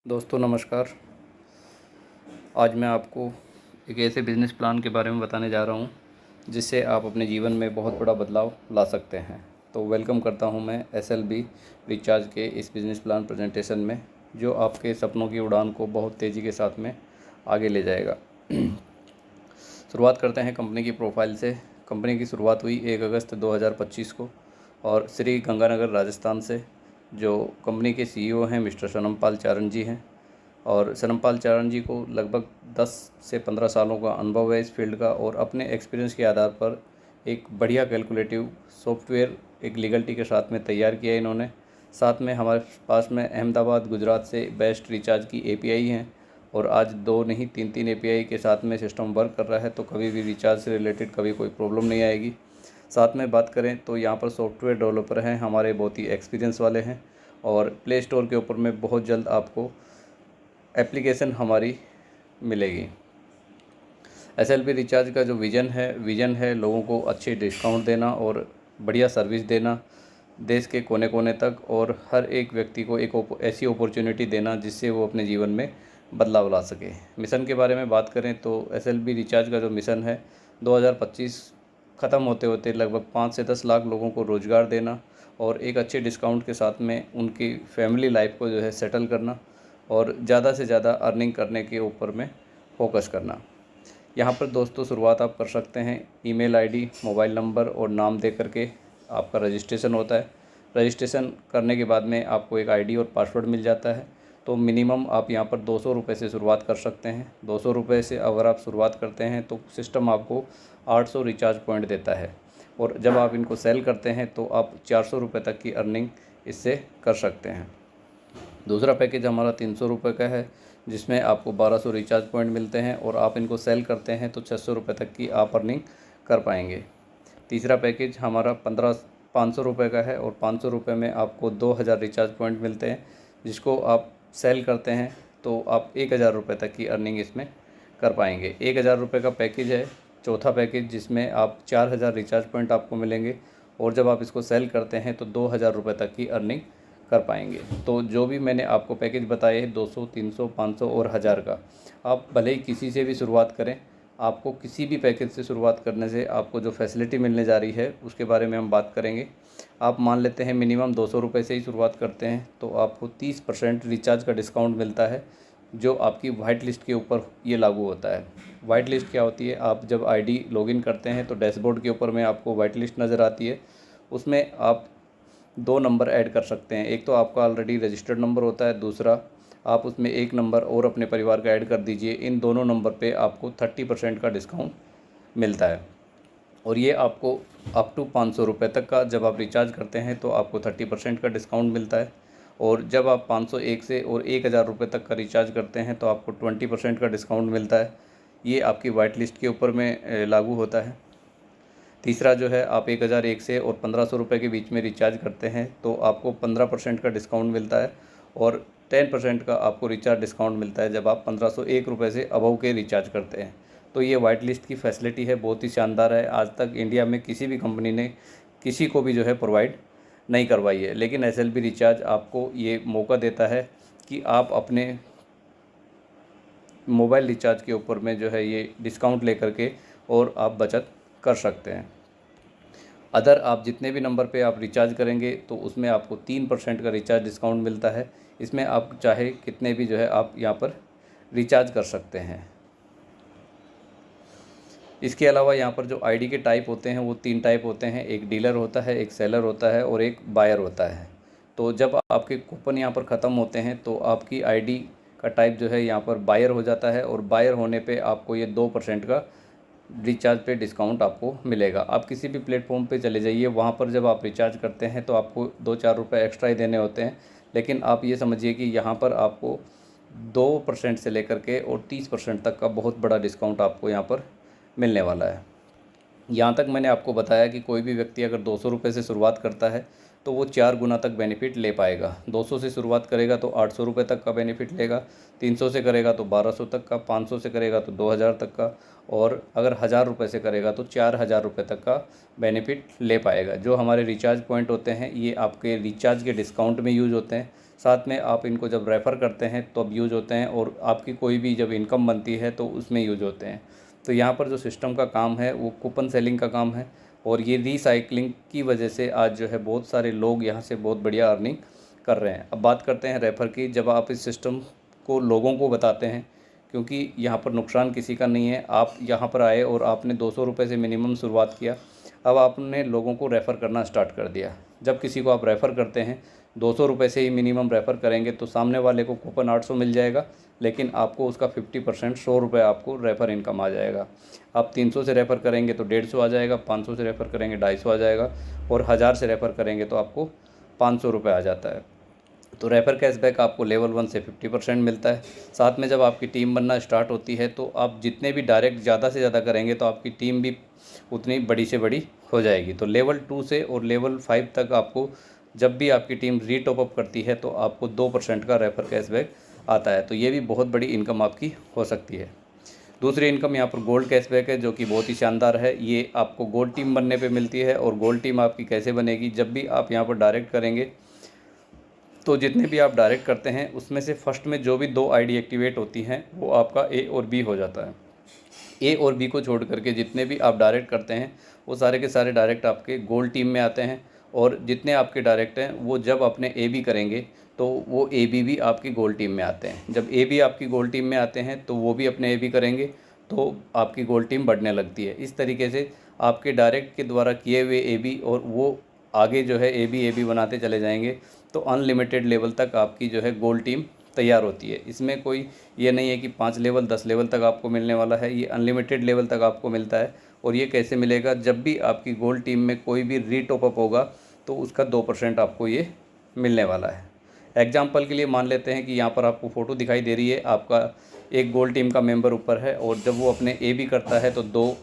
दोस्तों नमस्कार। आज मैं आपको एक ऐसे बिज़नेस प्लान के बारे में बताने जा रहा हूँ जिससे आप अपने जीवन में बहुत बड़ा बदलाव ला सकते हैं। तो वेलकम करता हूँ मैं SLB रिचार्ज के इस बिज़नेस प्लान प्रेजेंटेशन में, जो आपके सपनों की उड़ान को बहुत तेज़ी के साथ में आगे ले जाएगा। शुरुआत करते हैं कंपनी की प्रोफाइल से। कंपनी की शुरुआत हुई 1 अगस्त 2025 को और श्री गंगानगर राजस्थान से। जो कंपनी के CEO हैं मिस्टर सनमपाल चारण जी हैं और सनमपाल चारण जी को लगभग 10 से 15 सालों का अनुभव है इस फील्ड का, और अपने एक्सपीरियंस के आधार पर एक बढ़िया कैलकुलेटिव सॉफ्टवेयर एक लीगलिटी के साथ में तैयार किया इन्होंने। साथ में हमारे पास में अहमदाबाद गुजरात से बेस्ट रिचार्ज की API हैं और आज 2 नहीं 3 API के साथ में सिस्टम वर्क कर रहा है, तो कभी भी रिचार्ज से रिलेटेड कभी कोई प्रॉब्लम नहीं आएगी। साथ में बात करें तो यहाँ पर सॉफ्टवेयर डेवलपर हैं हमारे, बहुत ही एक्सपीरियंस वाले हैं, और प्ले स्टोर के ऊपर में बहुत जल्द आपको एप्लीकेशन हमारी मिलेगी। SLB रिचार्ज का जो विज़न है लोगों को अच्छे डिस्काउंट देना और बढ़िया सर्विस देना देश के कोने कोने तक, और हर एक व्यक्ति को एक ऐसी अपॉर्चुनिटी देना जिससे वो अपने जीवन में बदलाव ला सके। मिशन के बारे में बात करें तो SLB रिचार्ज का जो मिशन है 2025 ख़त्म होते होते लगभग 5 से 10 लाख लोगों को रोज़गार देना और एक अच्छे डिस्काउंट के साथ में उनकी फैमिली लाइफ को जो है सेटल करना और ज़्यादा से ज़्यादा अर्निंग करने के ऊपर में फोकस करना। यहाँ पर दोस्तों शुरुआत आप कर सकते हैं। ईमेल आईडी, मोबाइल नंबर और नाम दे करके आपका रजिस्ट्रेशन होता है। रजिस्ट्रेशन करने के बाद में आपको एक ID और पासवर्ड मिल जाता है। तो मिनिमम आप यहाँ पर 200 रुपये से शुरुआत कर सकते हैं। 200 रुपये से अगर आप शुरुआत करते हैं तो सिस्टम आपको 800 रिचार्ज पॉइंट देता है, और जब आप इनको सेल करते हैं तो आप 400 रुपये तक की अर्निंग इससे कर सकते हैं। दूसरा पैकेज हमारा 300 रुपये का है, जिसमें आपको 1200 रिचार्ज पॉइंट मिलते हैं और आप इनको सेल करते हैं तो 600 रुपये तक की आप अर्निंग कर पाएंगे। तीसरा पैकेज हमारा 500 रुपये का है और 500 रुपये में आपको 2000 रिचार्ज पॉइंट मिलते हैं, जिसको आप सेल करते हैं तो आप 1000 रुपये तक की अर्निंग इसमें कर पाएंगे। 1000 रुपये का पैकेज है चौथा पैकेज, जिसमें आप 4000 रिचार्ज पॉइंट आपको मिलेंगे और जब आप इसको सेल करते हैं तो 2000 रुपये तक की अर्निंग कर पाएंगे। तो जो भी मैंने आपको पैकेज बताए 200, 300, 500 और 1000 का, आप भले ही किसी से भी शुरुआत करें, आपको किसी भी पैकेज से शुरुआत करने से आपको जो फैसिलिटी मिलने जा रही है उसके बारे में हम बात करेंगे। आप मान लेते हैं मिनिमम 200 रुपये से ही शुरुआत करते हैं तो आपको 30% रिचार्ज का डिस्काउंट मिलता है, जो आपकी वाइट लिस्ट के ऊपर ये लागू होता है। वाइट लिस्ट क्या होती है? आप जब ID लॉगिन करते हैं तो डैशबोर्ड के ऊपर में आपको वाइट लिस्ट नज़र आती है। उसमें आप 2 नंबर ऐड कर सकते हैं। एक तो आपका ऑलरेडी रजिस्टर्ड नंबर होता है, दूसरा आप उसमें एक नंबर और अपने परिवार का ऐड कर दीजिए। इन दोनों नंबर पे आपको 30% का डिस्काउंट मिलता है, और ये आपको अप टू 500 रुपये तक का जब आप रिचार्ज करते हैं तो आपको 30% का डिस्काउंट मिलता है, और जब आप 501 से और 1000 रुपये तक का रिचार्ज करते हैं तो आपको 20% का डिस्काउंट मिलता है। ये आपकी वाइट लिस्ट के ऊपर में लागू होता है। तीसरा जो है, आप 1001 से और 1500 रुपये के बीच में रिचार्ज करते हैं तो आपको 15% का डिस्काउंट मिलता है, और 10% का आपको रिचार्ज डिस्काउंट मिलता है जब आप 1501 रुपये से अबव के रिचार्ज करते हैं। तो ये वाइट लिस्ट की फैसिलिटी है, बहुत ही शानदार है। आज तक इंडिया में किसी भी कंपनी ने किसी को भी जो है प्रोवाइड नहीं करवाई है, लेकिन SLB रिचार्ज आपको ये मौका देता है कि आप अपने मोबाइल रिचार्ज के ऊपर में जो है ये डिस्काउंट ले करके और आप बचत कर सकते हैं। अदर आप जितने भी नंबर पे आप रिचार्ज करेंगे तो उसमें आपको 3% का रिचार्ज डिस्काउंट मिलता है। इसमें आप चाहे कितने भी जो है आप यहाँ पर रिचार्ज कर सकते हैं। इसके अलावा यहाँ पर जो ID के टाइप होते हैं वो 3 टाइप होते हैं। एक डीलर होता है, एक सेलर होता है और एक बायर होता है। तो जब आपके कूपन यहाँ पर ख़त्म होते हैं तो आपकी ID का टाइप जो है यहाँ पर बायर हो जाता है, और बायर होने पे आपको ये 2% का रिचार्ज पे डिस्काउंट आपको मिलेगा। आप किसी भी प्लेटफॉर्म पे चले जाइए, वहाँ पर जब आप रिचार्ज करते हैं तो आपको 2-4 रुपये एक्स्ट्रा ही देने होते हैं, लेकिन आप ये समझिए कि यहाँ पर आपको 2% से लेकर के और 30% तक का बहुत बड़ा डिस्काउंट आपको यहाँ पर मिलने वाला है। यहाँ तक मैंने आपको बताया कि कोई भी व्यक्ति अगर 200 रुपये से शुरुआत करता है तो वो 4 गुना तक बेनिफिट ले पाएगा। 200 से शुरुआत करेगा तो 800 रुपये तक का बेनिफिट लेगा, 300 से करेगा तो 1200 तक का, 500 से करेगा तो 2000 तक का, और अगर 1000 रुपये से करेगा तो 4000 रुपये तक का बेनिफिट ले पाएगा। जो हमारे रिचार्ज पॉइंट होते हैं ये आपके रिचार्ज के डिस्काउंट में यूज़ होते हैं। साथ में आप इनको जब रेफ़र करते हैं तो अब यूज़ होते हैं, और आपकी कोई भी जब इनकम बनती है तो उसमें यूज़ होते हैं। तो यहाँ पर जो सिस्टम का काम है वो कूपन सेलिंग का काम है, और ये रीसाइक्लिंग की वजह से आज जो है बहुत सारे लोग यहाँ से बहुत बढ़िया अर्निंग कर रहे हैं। अब बात करते हैं रेफ़र की। जब आप इस सिस्टम को लोगों को बताते हैं, क्योंकि यहाँ पर नुकसान किसी का नहीं है, आप यहाँ पर आए और आपने 200 रुपये से मिनिमम शुरुआत किया, अब आपने लोगों को रेफ़र करना स्टार्ट कर दिया। जब किसी को आप रेफ़र करते हैं 200 रुपये से ही मिनिमम रेफ़र करेंगे तो सामने वाले को कूपन 800 मिल जाएगा, लेकिन आपको उसका 50% 100 रुपये आपको रेफ़र इनकम आ जाएगा। आप 300 से रेफ़र करेंगे तो 150 आ जाएगा, 500 से रेफ़र करेंगे 250 आ जाएगा, और 1000 से रेफ़र करेंगे तो आपको 500 रुपये आ जाता है। तो रेफ़र कैशबैक आपको लेवल 1 से 50% मिलता है। साथ में जब आपकी टीम बनना स्टार्ट होती है तो आप जितने भी डायरेक्ट ज़्यादा से ज़्यादा करेंगे तो आपकी टीम भी उतनी बड़ी से बड़ी हो जाएगी। तो लेवल 2 से और लेवल 5 तक आपको जब भी आपकी टीम रीटॉप अप करती है तो आपको 2% का रेफ़र कैशबैक आता है। तो ये भी बहुत बड़ी इनकम आपकी हो सकती है। दूसरी इनकम यहाँ पर गोल्ड कैशबैक है, जो कि बहुत ही शानदार है। ये आपको गोल्ड टीम बनने पे मिलती है। और गोल्ड टीम आपकी कैसे बनेगी, जब भी आप यहाँ पर डायरेक्ट करेंगे तो जितने भी आप डायरेक्ट करते हैं उसमें से फर्स्ट में जो भी 2 आईडी एक्टिवेट होती हैं वो आपका ए और बी हो जाता है। ए और बी को छोड़ करके जितने भी आप डायरेक्ट करते हैं वो सारे के सारे डायरेक्ट आपके गोल्ड टीम में आते हैं, और जितने आपके डायरेक्ट हैं वो जब अपने ए बी करेंगे तो वो ए बी भी आपकी गोल्ड टीम में आते हैं। जब ए बी आपकी गोल्ड टीम में आते हैं तो वो भी अपने ए बी करेंगे तो आपकी गोल्ड टीम बढ़ने लगती है। इस तरीके से आपके डायरेक्ट के द्वारा किए हुए ए बी और वो आगे जो है ए बी बनाते चले जाएंगे, तो अनलिमिटेड लेवल तक आपकी जो है गोल्ड टीम तैयार होती है। इसमें कोई ये नहीं है कि 5 लेवल 10 लेवल तक आपको मिलने वाला है, ये अनलिमिटेड लेवल तक आपको मिलता है। और ये कैसे मिलेगा, जब भी आपकी गोल्ड टीम में कोई भी रीटॉप अप होगा तो उसका 2% आपको ये मिलने वाला है। एग्जाम्पल के लिए मान लेते हैं कि यहाँ पर आपको फ़ोटो दिखाई दे रही है, आपका एक गोल्ड टीम का मेंबर ऊपर है, और जब वो अपने ए बी करता है तो 2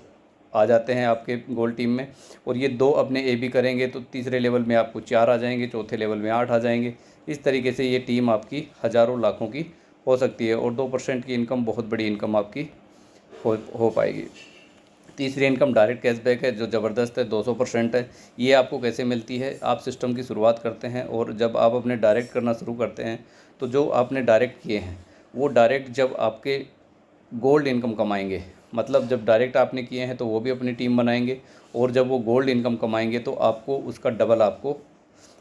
आ जाते हैं आपके गोल्ड टीम में, और ये 2 अपने ए बी करेंगे तो तीसरे लेवल में आपको 4 आ जाएंगे, चौथे लेवल में 8 आ जाएंगे। इस तरीके से ये टीम आपकी हज़ारों लाखों की हो सकती है, और 2% की इनकम बहुत बड़ी इनकम आपकी हो पाएगी। तीसरी इनकम डायरेक्ट कैशबैक है, जो ज़बरदस्त है, 200% है। ये आपको कैसे मिलती है, आप सिस्टम की शुरुआत करते हैं और जब आप अपने डायरेक्ट करना शुरू करते हैं तो जो आपने डायरेक्ट किए हैं वो डायरेक्ट जब आपके गोल्ड इनकम कमाएंगे, मतलब जब डायरेक्ट आपने किए हैं तो वो भी अपनी टीम बनाएंगे, और जब वो गोल्ड इनकम कमाएंगे तो आपको उसका डबल आपको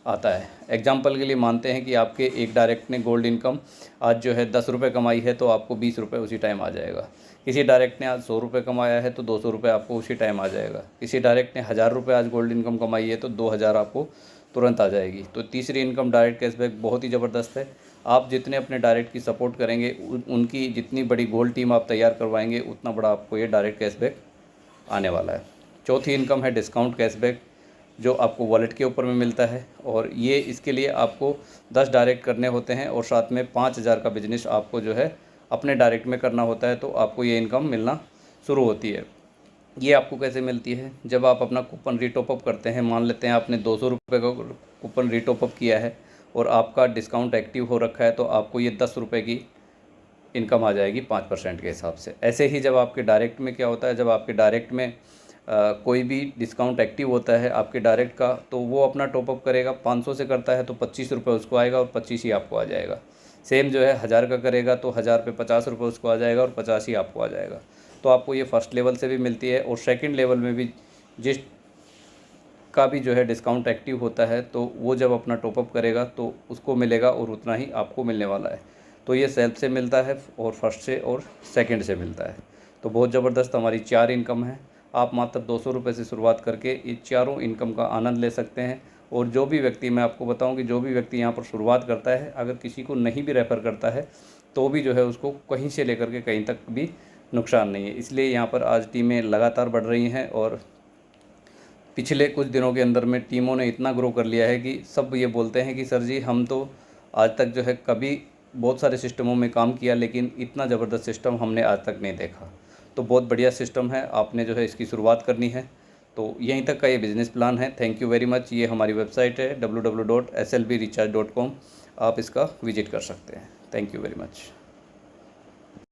आता है। एग्जाम्पल के लिए मानते हैं कि आपके एक डायरेक्ट ने गोल्ड इनकम आज जो है 10 रुपये कमाई है तो आपको 20 रुपये उसी टाइम आ जाएगा। किसी डायरेक्ट ने आज 100 रुपये कमाया है तो 200 रुपये आपको उसी टाइम आ जाएगा। किसी डायरेक्ट ने 1000 रुपये आज गोल्ड इनकम कमाई है तो 2000 आपको तुरंत आ जाएगी। तो तीसरी इनकम डायरेक्ट कैशबैक बहुत ही ज़बरदस्त है। आप जितने अपने डायरेक्ट की सपोर्ट करेंगे, उनकी जितनी बड़ी गोल्ड टीम आप तैयार करवाएंगे, उतना बड़ा आपको ये डायरेक्ट कैशबैक आने वाला है। चौथी इनकम है डिस्काउंट कैशबैक, जो आपको वॉलेट के ऊपर में मिलता है, और ये इसके लिए आपको 10 डायरेक्ट करने होते हैं और साथ में 5000 का बिजनेस आपको जो है अपने डायरेक्ट में करना होता है, तो आपको ये इनकम मिलना शुरू होती है। ये आपको कैसे मिलती है, जब आप अपना कूपन रीटॉप अप करते हैं। मान लेते हैं आपने 200 रुपये का कूपन रीटॉप अप किया है और आपका डिस्काउंट एक्टिव हो रखा है, तो आपको ये 10 रुपये की इनकम आ जाएगी 5% के हिसाब से। ऐसे ही जब आपके डायरेक्ट में क्या होता है, जब आपके डायरेक्ट में कोई भी डिस्काउंट एक्टिव होता है आपके डायरेक्ट का, तो वो अपना टॉपअप करेगा। 500 से करता है तो 25 रुपये उसको आएगा और 25 ही आपको आ जाएगा। सेम जो है 1000 का करेगा तो 1000 पे 50 रुपये उसको आ जाएगा और 50 ही आपको आ जाएगा। तो आपको ये फर्स्ट लेवल से भी मिलती है, और सेकंड लेवल में भी जिस का भी जो है डिस्काउंट एक्टिव होता है तो वो जब अपना टॉपअप करेगा तो उसको मिलेगा, और उतना ही आपको मिलने वाला है। तो ये सेल्फ से मिलता है और फर्स्ट से और सेकंड से मिलता है। तो बहुत ज़बरदस्त हमारी 4 इनकम है। आप मात्र 200 रुपये से शुरुआत करके ये चारों इनकम का आनंद ले सकते हैं। और जो भी व्यक्ति, मैं आपको बताऊं कि जो भी व्यक्ति यहाँ पर शुरुआत करता है, अगर किसी को नहीं भी रेफ़र करता है तो भी जो है उसको कहीं से लेकर के कहीं तक भी नुकसान नहीं है। इसलिए यहाँ पर आज टीमें लगातार बढ़ रही हैं, और पिछले कुछ दिनों के अंदर में टीमों ने इतना ग्रो कर लिया है कि सब ये बोलते हैं कि सर जी, हम तो आज तक जो है कभी बहुत सारे सिस्टमों में काम किया, लेकिन इतना ज़बरदस्त सिस्टम हमने आज तक नहीं देखा। तो बहुत बढ़िया सिस्टम है, आपने जो है इसकी शुरुआत करनी है। तो यहीं तक का ये बिज़नेस प्लान है। Thank you very much. ये हमारी वेबसाइट है www.slbrecharge.com, आप इसका विजिट कर सकते हैं। Thank you very much.